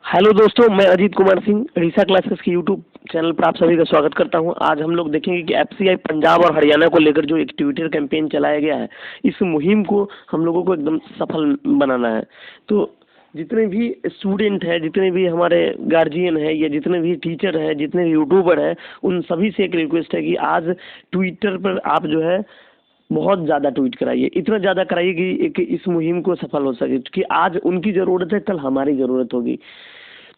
Hello दोस्तों, मैं Ajit Kumar Singh रीसा classes के यूट्यूब चैनल पर आप सभी का स्वागत करता हूं। आज हम लोग देखेंगे कि एफसीआई पंजाब और हरियाणा को लेकर जो एक ट्विटर कैंपेन चलाया गया है, इस मुहिम को हम लोगों को एकदम सफल बनाना है। तो जितने भी स्टूडेंट हैं, जितने भी हमारे गार्जियन हैं, या जितने भी टीचर हैं, जितने भी यूट्यूबर हैं, उन सभी से एक रिक्वेस्ट है कि आज ट्विटर पर आप जो है बहुत ज़्यादा ट्वीट कराइए, इतना ज़्यादा कराइए कि इस मुहिम को सफल हो सके, क्योंकि आज उनकी ज़रूरत है, कल हमारी ज़रूरत होगी।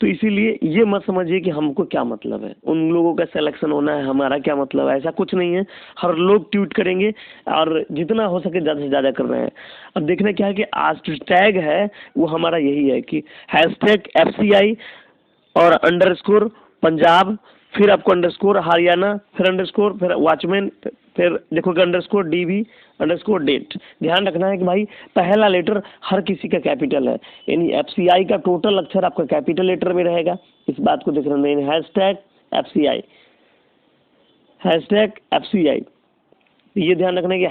तो इसीलिए ये मत समझिए कि हमको क्या मतलब है, उन लोगों का सिलेक्शन होना है, हमारा क्या मतलब है, ऐसा कुछ नहीं है। हर लोग ट्वीट करेंगे और जितना हो सके ज़्यादा से ज़्यादा कर रहे हैं। अब देखना क्या है कि आज टैग है वो हमारा यही है कि #FCI और अंडरस्कोर पंजाब, फिर आपको अंडरस्कोर हरियाणा, फिर अंडरस्कोर, फिर वॉचमैन, फिर देखोगे अंडरस्कोर DV अंडरस्कोर डेट। ध्यान रखना है कि भाई पहला लेटर हर किसी का कैपिटल है, यानी FCI का टोटल अक्षर आपका कैपिटल लेटर में रहेगा। इस बात को देखना नहीं, #FCI #FCI ये ध्यान रखना है कि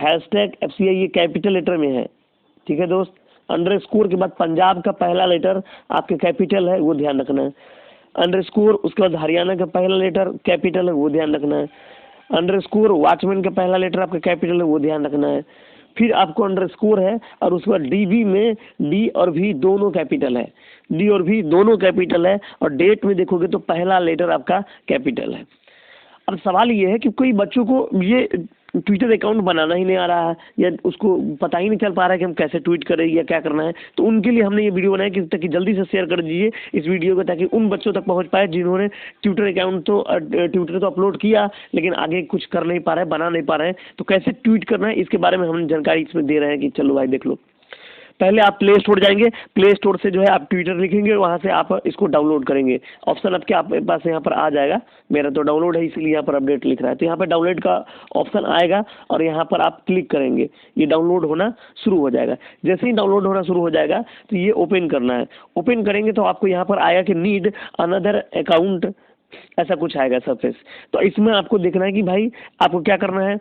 #FCI ये कैपिटल लेटर में है, ठीक है दोस्त। अंडरस्कोर के बाद पंजाब का पहला लेटर आपके कैपिटल है, वो ध्यान रखना है। अंडरस्कोर उसके बाद हरियाणा का पहला लेटर कैपिटल है, वो ध्यान रखना है। अंडरस्कोर वॉचमैन का पहला लेटर आपका कैपिटल है, वो ध्यान रखना है। फिर आपको अंडरस्कोर है और उसके बाद DV में D और V दोनों कैपिटल है, D और V दोनों कैपिटल है। और डेट में देखोगे तो पहला लेटर आपका कैपिटल है। अब सवाल ये है कि कोई बच्चों को ये ट्विटर अकाउंट बनाना ही नहीं आ रहा है, या उसको पता ही नहीं चल पा रहा है कि हम कैसे ट्वीट करें या क्या करना है। तो उनके लिए हमने ये वीडियो बनाया कि ताकि जल्दी से शेयर कर दीजिए इस वीडियो को, ताकि उन बच्चों तक पहुंच पाए जिन्होंने ट्विटर तो अपलोड किया लेकिन आगे कुछ कर नहीं पा रहे हैं, बना नहीं पा रहे हैं। तो कैसे ट्वीट करना है इसके बारे में हम जानकारी इसमें दे रहे हैं कि चलो भाई देख लो। पहले आप प्ले स्टोर जाएंगे, प्ले स्टोर से जो है आप ट्विटर लिखेंगे, वहाँ से आप इसको डाउनलोड करेंगे। ऑप्शन आपके पास यहाँ पर आ जाएगा, मेरा तो डाउनलोड है इसलिए यहाँ पर अपडेट लिख रहा है। तो यहाँ पर डाउनलोड का ऑप्शन आएगा और यहाँ पर आप क्लिक करेंगे, ये डाउनलोड होना शुरू हो जाएगा। जैसे ही डाउनलोड होना शुरू हो जाएगा तो ये ओपन करना है। ओपन करेंगे तो आपको यहाँ पर आएगा कि नीड अनदर अकाउंट, ऐसा कुछ आएगा सरफेस। तो इसमें आपको देखना है कि भाई आपको क्या करना है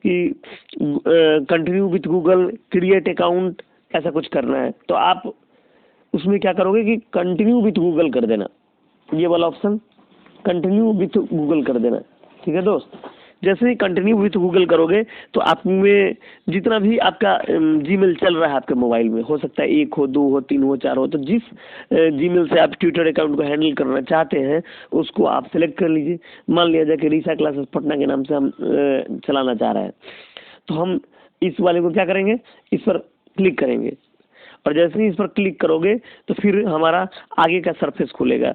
कि continue with Google, create account, ऐसा कुछ करना है। तो आप उसमें क्या करोगे कि कंटिन्यू विथ गूगल कर देना, ये वाला ऑप्शन कंटिन्यू विथ गूगल कर देना, ठीक है दोस्त। जैसे ही कंटिन्यू विथ गूगल करोगे तो आप में जितना भी आपका जीमेल चल रहा है आपके मोबाइल में, हो सकता है 1 हो, 2 हो, 3 हो, 4 हो, तो जिस जीमेल से आप ट्विटर अकाउंट को हैंडल करना चाहते हैं उसको आप सेलेक्ट कर लीजिए। मान लिया जाए कि रीसा क्लासेस पटना के नाम से हम चलाना चाह रहे हैं, तो हम इस वाले को क्या करेंगे, इस पर क्लिक करेंगे। और जैसे ही इस पर क्लिक करोगे तो फिर हमारा आगे का सरफेस खुलेगा।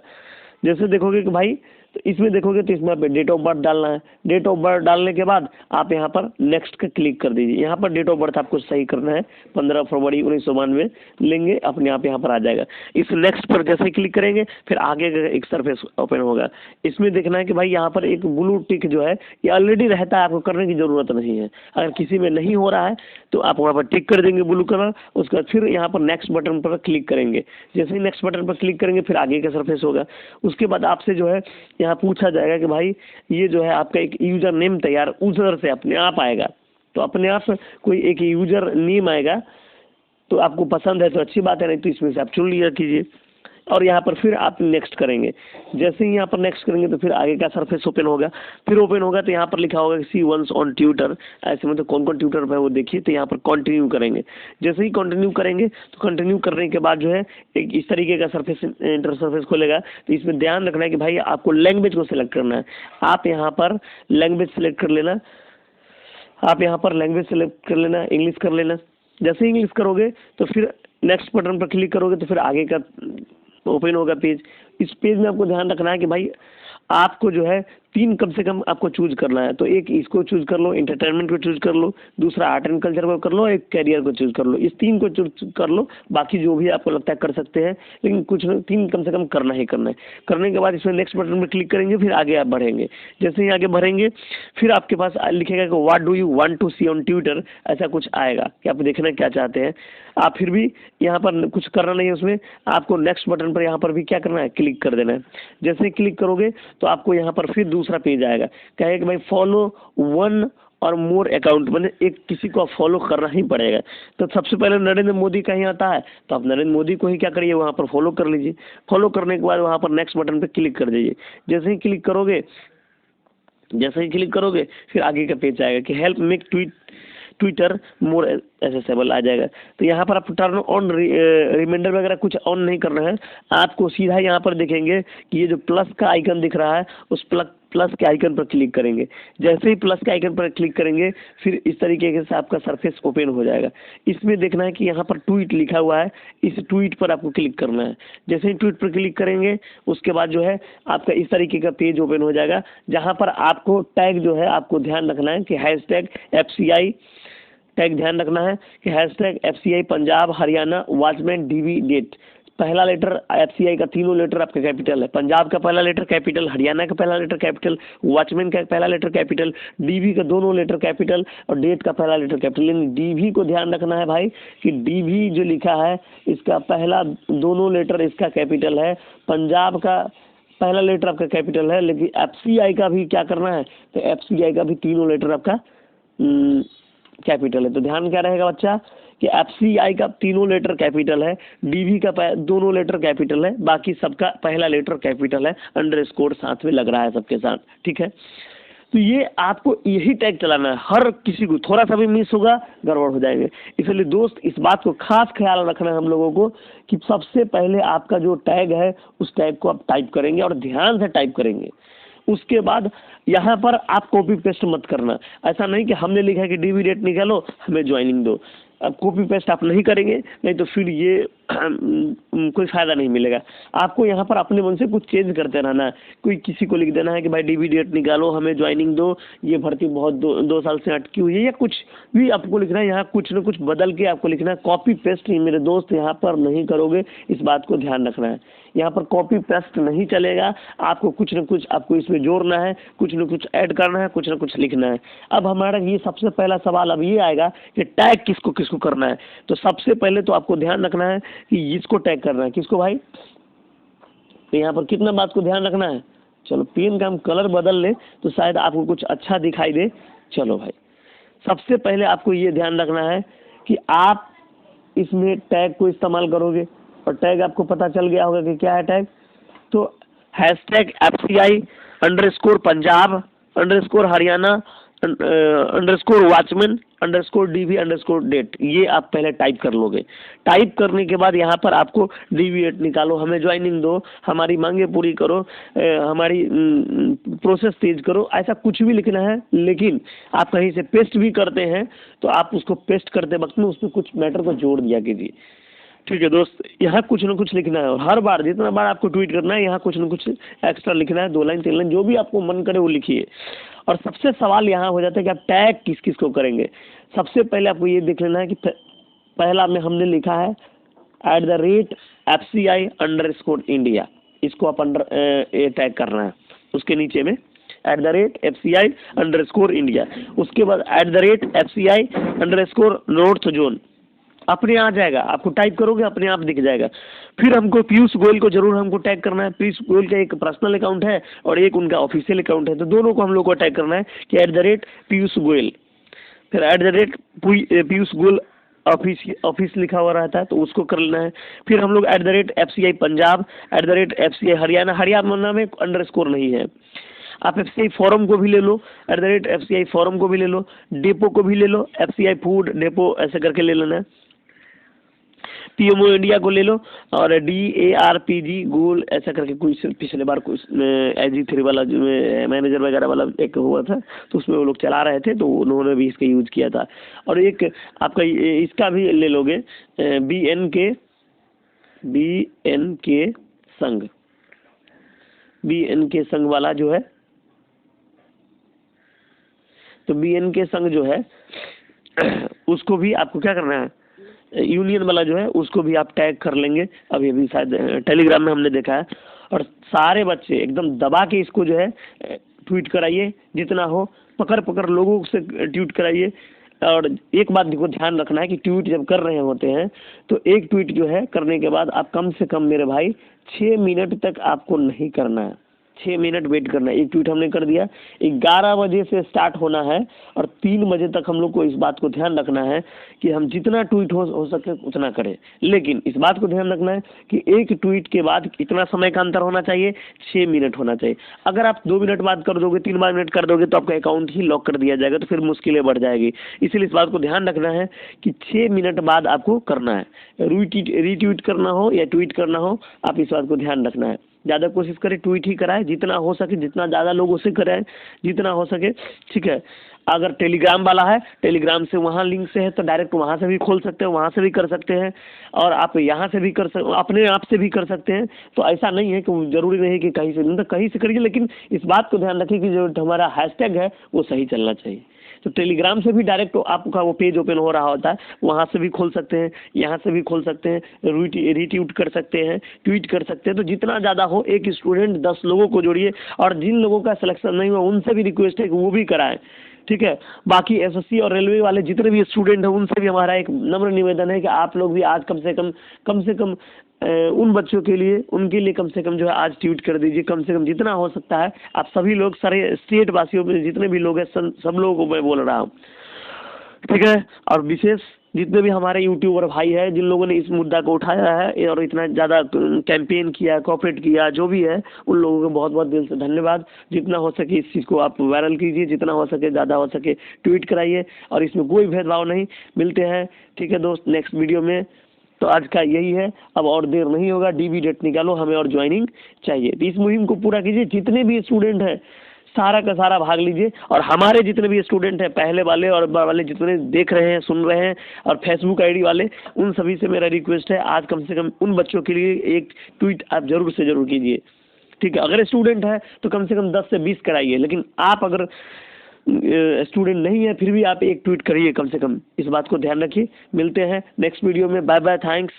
जैसे देखोगे कि भाई, तो इसमें देखोगे तो इसमें डेट ऑफ बर्थ डालना है। डेट ऑफ बर्थ डालने के बाद आप यहाँ पर नेक्स्ट का क्लिक कर दीजिए। यहाँ पर डेट ऑफ बर्थ आपको सही करना है, 15 फरवरी 1992 लेंगे, अपने आप यहाँ पर आ जाएगा। इस नेक्स्ट पर जैसे ही क्लिक करेंगे फिर आगे का एक सरफेस ओपन होगा। इसमें देखना है कि भाई यहाँ पर एक ब्लू टिक जो है ये ऑलरेडी रहता है, आपको करने की ज़रूरत नहीं है। अगर किसी में नहीं हो रहा है तो आप वहाँ पर टिक कर देंगे ब्लू कलर, उसके बाद फिर यहाँ पर नेक्स्ट बटन पर क्लिक करेंगे। जैसे ही नेक्स्ट बटन पर क्लिक करेंगे फिर आगे का सरफेस होगा। उसके बाद आपसे जो है यहाँ पूछा जाएगा कि भाई ये जो है आपका एक यूजर नेम तैयार, यूजर से अपने आप आएगा। तो अपने आप कोई एक यूजर नेम आएगा, तो आपको पसंद है तो अच्छी बात है, नहीं तो इसमें से आप चुन लिया कीजिए। और यहाँ पर फिर आप नेक्स्ट करेंगे। जैसे ही यहाँ पर नेक्स्ट करेंगे तो फिर आगे का सरफेस ओपन होगा। फिर ओपन होगा तो यहाँ पर लिखा होगा सी वंस ऑन ट्विटर, ऐसे मतलब कौन कौन ट्विटर पर है वो देखिए। तो यहाँ पर कंटिन्यू करेंगे। जैसे ही कंटिन्यू करेंगे तो कंटिन्यू करने के बाद जो है एक इस तरीके का सरफेस इंटर सरफेस खोलेगा। तो इसमें ध्यान रखना है कि भाई आपको लैंग्वेज को सिलेक्ट करना है। आप यहाँ पर लैंग्वेज सेलेक्ट कर लेना, आप यहाँ पर लैंग्वेज सेलेक्ट कर लेना, इंग्लिश कर लेना। जैसे ही इंग्लिश करोगे तो फिर नेक्स्ट बटन पर क्लिक करोगे तो फिर आगे का ओपन होगा पेज। इस पेज में आपको ध्यान रखना है कि भाई आपको जो है 3 कम से कम आपको चूज करना है। तो एक इसको चूज कर लो, एंटरटेनमेंट को चूज कर लो, दूसरा आर्ट एंड कल्चर को कर लो, एक कैरियर को चूज कर लो। इस 3 को चूज कर लो, बाकी जो भी आपको लगता है कर सकते हैं, लेकिन कुछ 3 कम से कम करना ही करना है। करने के बाद इसमें नेक्स्ट बटन पर क्लिक करेंगे, फिर आगे आप बढ़ेंगे। जैसे ही आगे बढ़ेंगे फिर आपके पास लिखेगा कि what do you want to see on Twitter, ऐसा कुछ आएगा कि आप देखना क्या चाहते हैं। आप फिर भी यहाँ पर कुछ करना नहीं है, उसमें आपको नेक्स्ट बटन पर यहाँ पर भी क्या करना है, क्लिक कर देना है। जैसे ही क्लिक करोगे तो आपको यहाँ पर फिर दूसरा पेज आएगा, कहेगा कि भाई फॉलो 1 और मोर अकाउंट, मैंने एक किसी को फॉलो करना ही पड़ेगा। तो सबसे पहले नरेंद्र मोदी का ही आता है, तो आप नरेंद्र मोदी को ही क्या करिए, वहाँ पर फॉलो कर लीजिए। फॉलो करने के बाद वहाँ पर नेक्स्ट बटन पर क्लिक कर दीजिए। जैसे ही क्लिक करोगे फिर आगे का पेज आएगा कि help make Twitter more accessible आ जाएगा। तो यहाँ पर आप टर्न ऑन रिमाइंडर वगैरह कुछ ऑन नहीं करना है, आपको सीधा यहाँ पर देखेंगे कि ये जो प्लस का आइकन दिख रहा है उस प्लस के आइकन पर क्लिक करेंगे। जैसे ही प्लस के आइकन पर क्लिक करेंगे फिर इस तरीके से आपका सरफेस ओपन हो जाएगा। इसमें देखना है कि यहाँ पर ट्वीट लिखा हुआ है, इस ट्वीट पर आपको क्लिक करना है। जैसे ही ट्वीट पर क्लिक करेंगे उसके बाद जो है आपका इस तरीके का पेज ओपन हो जाएगा, जहाँ पर आपको टैग जो है आपको ध्यान रखना है कि हैशटैग FCI टैग ध्यान रखना है कि hashtag FCI Punjab Haryana watchman DV date. पहला लेटर FCI का तीनों लेटर आपका कैपिटल है, पंजाब का पहला लेटर कैपिटल, हरियाणा का पहला लेटर कैपिटल, वॉचमैन का पहला लेटर कैपिटल, DV का दोनों लेटर कैपिटल और डेट का पहला लेटर कैपिटल। लेकिन DV को ध्यान रखना है भाई कि DV जो लिखा है इसका पहला दोनों लेटर इसका कैपिटल है, पंजाब का पहला लेटर आपका कैपिटल है, लेकिन FCI का भी क्या करना है, तो FCI का भी तीनों लेटर आपका कैपिटल है। तो ध्यान क्या रहेगा बच्चा कि FCI का तीनों लेटर कैपिटल है, DV का दोनों लेटर कैपिटल है, बाकी सबका पहला लेटर कैपिटल है, अंडरस्कोर साथ में लग रहा है सबके साथ, ठीक है। तो ये आपको यही टैग चलाना है, हर किसी को थोड़ा सा भी मिस होगा गड़बड़ हो जाएंगे। इसलिए दोस्त इस बात को खास ख्याल रखना है हम लोगों को कि सबसे पहले आपका जो टैग है उस टैग को आप टाइप करेंगे और ध्यान से टाइप करेंगे। उसके बाद यहाँ पर आप कॉपी पेस्ट मत करना, ऐसा नहीं कि हमने लिखा है कि DV डेट निकालो हमें ज्वाइनिंग दो, अब कॉपी पेस्ट आप नहीं करेंगे, नहीं तो फिर ये कोई फ़ायदा नहीं मिलेगा। आपको यहाँ पर अपने मन से कुछ चेंज करते रहना है। कोई किसी को लिख देना है कि भाई DV डेट निकालो हमें ज्वाइनिंग दो, ये भर्ती बहुत दो साल से अटकी हुई है, या कुछ भी आपको लिखना है। यहाँ कुछ न कुछ बदल के आपको लिखना है, कॉपी पेस्ट ही मेरे दोस्त यहाँ पर नहीं करोगे, इस बात को ध्यान रखना है। यहाँ पर कॉपी पेस्ट नहीं चलेगा, आपको कुछ न कुछ आपको इसमें जोड़ना है, कुछ न कुछ ऐड करना है, कुछ न कुछ लिखना है। अब हमारा ये सबसे पहला सवाल अब ये आएगा कि टैग किसको किसको करना है। तो सबसे पहले तो आपको ध्यान रखना है कि इसको टैग करना है, किसको भाई, तो यहाँ पर कितना बात को ध्यान रखना है। चलो पेन का हम कलर बदल ले तो शायद आपको कुछ अच्छा दिखाई दे। चलो भाई, सबसे पहले आपको ये ध्यान रखना है कि आप इसमें टैग को इस्तेमाल करोगे, और टैग आपको पता चल गया होगा कि क्या है टैग। तो hashtag FCI underscore Punjab underscore Haryana underscore watchman underscore DV underscore date, ये आप पहले टाइप कर लोगे। टाइप करने के बाद यहाँ पर आपको DV डेट निकालो, हमें ज्वाइनिंग दो, हमारी मांगे पूरी करो, हमारी प्रोसेस तेज करो, ऐसा कुछ भी लिखना है। लेकिन आप कहीं से पेस्ट भी करते हैं तो आप उसको पेस्ट करते वक्त में उसमें कुछ मैटर को जोड़ दिया कीजिए, ठीक है दोस्त। यहाँ कुछ न कुछ लिखना है, और हर बार जितना बार आपको ट्वीट करना है यहाँ कुछ न कुछ एक्स्ट्रा लिखना है, 2 लाइन 3 लाइन जो भी आपको मन करे वो लिखिए। और सबसे सवाल यहाँ हो जाता है कि आप टैग किस किस को करेंगे। सबसे पहले आपको ये देख लेना है कि पहला में हमने लिखा है @FCI अंडरस्कोर इंडिया, इसको आप टैग करना है। उसके नीचे में @FCI अंडरस्कोर इंडिया, उसके बाद @FCI अंडरस्कोर नॉर्थ जोन, अपने आ जाएगा, आपको टाइप करोगे अपने आप दिख जाएगा। फिर हमको पीयूष गोयल को जरूर हमको टैग करना है। पीयूष गोयल का एक पर्सनल अकाउंट है और एक उनका ऑफिशियल अकाउंट है, तो दोनों को हम लोग को टैग करना है कि @पीयूष गोयल, फिर @पीयूष गोयल ऑफिस लिखा हुआ रहता है तो उसको कर लेना है। फिर हम लोग @FCI पंजाब @FCI हरियाणा, हरियाणा में अंडरस्कोर नहीं है। आप FCI फॉरम को भी ले लो, @FCI फॉरम को भी ले लो, डेपो को भी ले लो, FCI फूड डेपो ऐसे करके ले लेना है। PMO इंडिया को ले लो, और DARPG गोल ऐसा करके कुछ पिछले बार कुछ AG3 वाला जो मैनेजर वगैरह वाला एक हुआ था तो उसमें वो लोग चला रहे थे, तो उन्होंने भी इसका यूज़ किया था। और एक आपका इसका भी ले लोगे BNK संघ वाला जो है, तो BNK संघ जो है उसको भी आपको क्या करना है, यूनियन वाला जो है उसको भी आप टैग कर लेंगे। अभी शायद टेलीग्राम में हमने देखा है। और सारे बच्चे एकदम दबा के इसको जो है ट्वीट कराइए, जितना हो पकड़ लोगों से ट्वीट कराइए। और एक बात को ध्यान रखना है कि ट्वीट जब कर रहे होते हैं तो एक ट्वीट जो है करने के बाद आप कम से कम मेरे भाई 6 मिनट तक आपको नहीं करना है। 6 मिनट वेट करना है। एक ट्वीट हमने कर दिया, 11 बजे से स्टार्ट होना है और 3 बजे तक हम लोग को इस बात को ध्यान रखना है कि हम जितना ट्वीट हो सके उतना करें। लेकिन इस बात को ध्यान रखना है कि एक ट्वीट के बाद इतना समय का अंतर होना चाहिए, 6 मिनट होना चाहिए। अगर आप 2 मिनट बाद कर दोगे, 3 मिनट कर दोगे तो आपका अकाउंट ही लॉक कर दिया जाएगा, तो फिर मुश्किलें बढ़ जाएगी। इसलिए इस बात को ध्यान रखना है कि 6 मिनट बाद आपको करना है। रीट्वीट करना हो या ट्वीट करना हो, आप इस बात को ध्यान रखना है। ज़्यादा कोशिश करें ट्वीट ही कराएं, जितना हो सके, जितना ज़्यादा लोगों से कराएं जितना हो सके, ठीक है। अगर टेलीग्राम वाला है, टेलीग्राम से वहाँ लिंक से है तो डायरेक्ट वहाँ से भी खोल सकते हैं, वहाँ से भी कर सकते हैं, और आप यहाँ से भी कर सकते, अपने आप से भी कर सकते हैं। तो ऐसा नहीं है कि ज़रूरी नहीं कि कहीं से, मतलब कहीं से करिए, लेकिन इस बात को ध्यान रखिए कि जो हमारा हैशटैग है वो सही चलना चाहिए। तो टेलीग्राम से भी डायरेक्ट आपका वो पेज ओपन हो रहा होता है, वहाँ से भी खोल सकते हैं, यहाँ से भी खोल सकते हैं, रीट्वीट कर सकते हैं, ट्वीट कर सकते हैं। तो जितना ज़्यादा हो, एक स्टूडेंट 10 लोगों को जोड़िए, और जिन लोगों का सिलेक्शन नहीं हुआ उनसे भी रिक्वेस्ट है कि वो भी कराएं, ठीक है। बाकी एसएससी और रेलवे वाले जितने भी स्टूडेंट हैं उनसे भी हमारा एक नम्र निवेदन है कि आप लोग भी आज कम से कम उन बच्चों के लिए, उनके लिए कम से कम जो है आज ट्वीट कर दीजिए, कम से कम जितना हो सकता है। आप सभी लोग, सारे स्टेट वासियों में जितने भी लोग हैं, सब लोगों को मैं बोल रहा हूँ, ठीक है। और विशेष जितने भी हमारे यूट्यूबर भाई हैं, जिन लोगों ने इस मुद्दा को उठाया है और इतना ज़्यादा कैंपेन किया, कोऑपरेट किया, जो भी है, उन लोगों को बहुत बहुत दिल से धन्यवाद। जितना हो सके इस चीज़ को आप वायरल कीजिए, जितना हो सके, ज़्यादा हो सके ट्वीट कराइए, और इसमें कोई भेदभाव नहीं। मिलते हैं, ठीक है दोस्त, नेक्स्ट वीडियो में। तो आज का यही है, अब और देर नहीं होगा, डीबी डेट निकालो, हमें और ज्वाइनिंग चाहिए। तो इस मुहिम को पूरा कीजिए, जितने भी स्टूडेंट हैं सारा का सारा भाग लीजिए, और हमारे जितने भी स्टूडेंट हैं, पहले वाले और वाले जितने देख रहे हैं, सुन रहे हैं, और फेसबुक आईडी वाले, उन सभी से मेरा रिक्वेस्ट है, आज कम से कम उन बच्चों के लिए एक ट्वीट आप जरूर से जरूर कीजिए, ठीक है। अगर स्टूडेंट है तो कम से कम 10 से 20 कराइए, लेकिन आप अगर स्टूडेंट नहीं है फिर भी आप एक ट्वीट करिए कम से कम। इस बात को ध्यान रखिए। मिलते हैं नेक्स्ट वीडियो में। Bye bye, thanks.